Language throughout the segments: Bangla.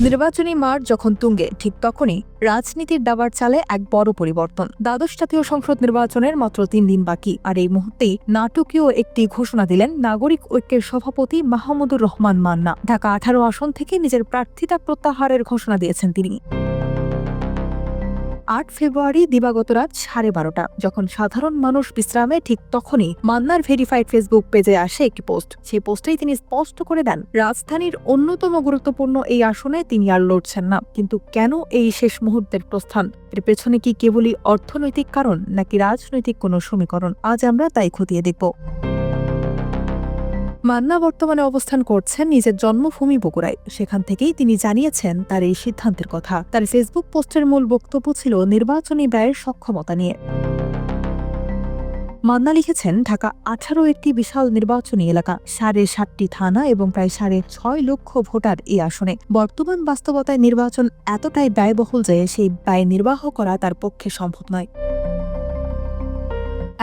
নির্বাচনী মাঠ যখন তুঙ্গে, ঠিক তখনই রাজনীতির দাবার চালে এক বড় পরিবর্তন। দ্বাদশ জাতীয় সংসদ নির্বাচনের মাত্র ৩ দিন বাকি, আর এই মুহূর্তেই নাটকীয় একটি ঘোষণা দিলেন নাগরিক ঐক্যের সভাপতি মাহমুদুর রহমান মান্না। ঢাকা ১৮ আসন থেকে নিজের প্রার্থিতা প্রত্যাহারের ঘোষণা দিয়েছেন তিনি। ৮ ফেব্রুয়ারি দিবাগত রাত ১২:৩০ যখন সাধারণ মানুষ বিশ্রামে, ঠিক তখনই মান্নার ভেরিফাইড ফেসবুক পেজে আসে একটি পোস্ট। সেই পোস্টেই তিনি স্পষ্ট করে দেন, রাজধানীর অন্যতম গুরুত্বপূর্ণ এই আসনে তিনি আর লড়ছেন না। কিন্তু কেন এই শেষ মুহূর্তের প্রস্থান? এর পেছনে কি কেবলই অর্থনৈতিক কারণ, নাকি রাজনৈতিক কোনো সমীকরণ? আজ আমরা তাই খতিয়ে দেখব। মান্না বর্তমানে অবস্থান করছেন নিজের জন্মভূমি বগুড়ায়। সেখান থেকেই তিনি জানিয়েছেন তার এই সিদ্ধান্তের কথা। তার ফেসবুক পোস্টের মূল বক্তব্য ছিল নির্বাচনী ব্যয়ের সক্ষমতা নিয়ে। মান্না লিখেছেন, ঢাকা ১৮ একটি বিশাল নির্বাচনী এলাকা, ৭.৫টি থানা এবং প্রায় ৬.৫ লক্ষ ভোটার এই আসনে। বর্তমান বাস্তবতায় নির্বাচন এতটাই ব্যয়বহুল যে সেই ব্যয় নির্বাহ করা তার পক্ষে সম্ভব নয়।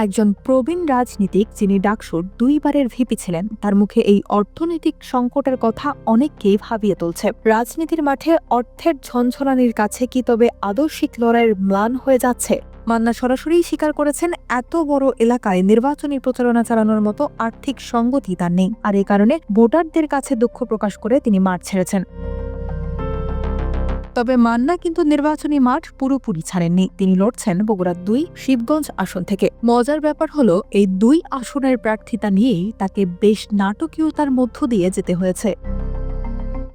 একজন প্রবীণ রাজনীতিক, যিনি ডাকসুর ২ বারের ভিপি ছিলেন, তার মুখে এই অর্থনৈতিক সংকটের কথা অনেককেই ভাবিয়ে তুলছে। রাজনীতির মাঠে অর্থের ঝনঝনানির কাছে কি তবে আদর্শিক লড়াইয়ের ম্লান হয়ে যাচ্ছে? মান্না সরাসরি স্বীকার করেছেন, এত বড় এলাকায় নির্বাচনী প্রচারণা চালানোর মতো আর্থিক সঙ্গতি তার নেই, আর এ কারণে ভোটারদের কাছে দুঃখ প্রকাশ করে তিনি মাঠ ছেড়েছেন। তবে মান্না কিন্তু নির্বাচনী মাঠ পুরোপুরি ছাড়েননি। তিনি লড়ছেন বগুড়া ২ শিবগঞ্জ আসন থেকে। মজার ব্যাপার হলো, এই ২ আসনের প্রার্থিতা নিয়েই তাকে বেশ নাটকীয়তার মধ্য দিয়ে যেতে হয়েছে।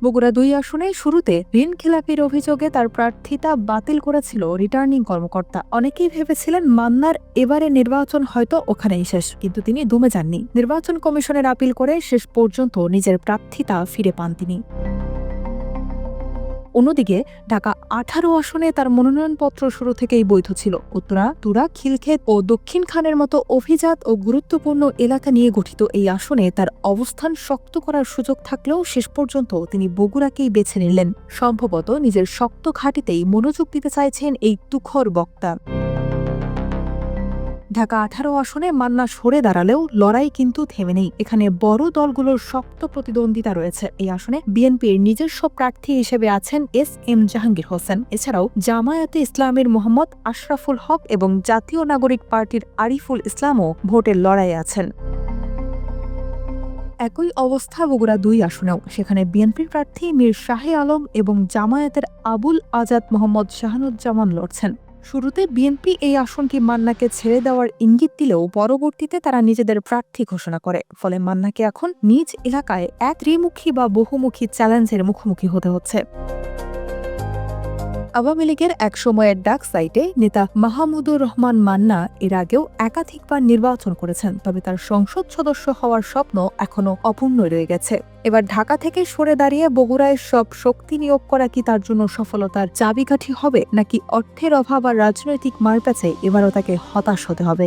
বগুড়া ২ আসনে শুরুতে ঋণ খেলাপির অভিযোগে তার প্রার্থিতা বাতিল করেছিল রিটার্নিং কর্মকর্তা। অনেকেই ভেবেছিলেন মান্নার এবারে নির্বাচন হয়তো ওখানেই শেষ, কিন্তু তিনি দমে যাননি। নির্বাচন কমিশনের আপিল করে শেষ পর্যন্ত নিজের প্রার্থিতা ফিরে পান তিনি। অন্যদিকে ঢাকা ১৮ আসনে তার মনোনয়নপত্র শুরু থেকেই বৈধ ছিল। উত্তরা, তুরা, খিলক্ষেত ও দক্ষিণ খানের মতো অভিজাত ও গুরুত্বপূর্ণ এলাকা নিয়ে গঠিত এই আসনে তার অবস্থান শক্ত করার সুযোগ থাকলেও শেষ পর্যন্ত তিনি বগুড়াকেই বেছে নিলেন। সম্ভবত নিজের শক্ত ঘাঁটিতেই মনোযোগ দিতে চাইছেন এই তুখর বক্তা। ঢাকা ১৮ আসনে মান্না সরে দাঁড়ালেও লড়াই কিন্তু থেমে নেই। এখানে বড় দলগুলোর শক্ত প্রতিদ্বন্দ্বিতা রয়েছে। এই আসনে বিএনপির নিজস্ব প্রার্থী হিসেবে আছেন এস.এম. জাহাঙ্গীর হোসেন। এছাড়াও জামায়াতে ইসলামের মোহাম্মদ আশরাফুল হক এবং জাতীয় নাগরিক পার্টির আরিফুল ইসলামও ভোটের লড়াইয়ে আছেন। একই অবস্থা বগুড়া ২ আসনেও। সেখানে বিএনপির প্রার্থী মীর শাহে আলম এবং জামায়াতের আবুল আজাদ মোহাম্মদ শাহানুজ্জামান লড়ছেন। শুরুতে বিএনপি এই আসনটি মান্নাকে ছেড়ে দেওয়ার ইঙ্গিত দিলেও পরবর্তীতে তারা নিজেদের প্রার্থী ঘোষণা করে। ফলে মান্নাকে এখন নিজ এলাকায় এক ত্রিমুখী বা বহুমুখী চ্যালেঞ্জের মুখোমুখি হতে হচ্ছে। আওয়ামী লীগের এক সময়ের ডাক সাইটে নেতা মাহমুদুর রহমান মান্না এর আগেও একাধিকবার নির্বাচন করেছেন, তবে তার সংসদ সদস্য হওয়ার স্বপ্ন এখনো অপূর্ণ রয়ে গেছে। এবার ঢাকা থেকে সরে দাঁড়িয়ে বগুড়ায় সব শক্তি নিয়োগ করা কি তার জন্য সফলতার চাবিকাঠি হবে, নাকি অর্থের অভাব আর রাজনৈতিক মারপ্যাচে এবারও তাকে হতাশ হতে হবে?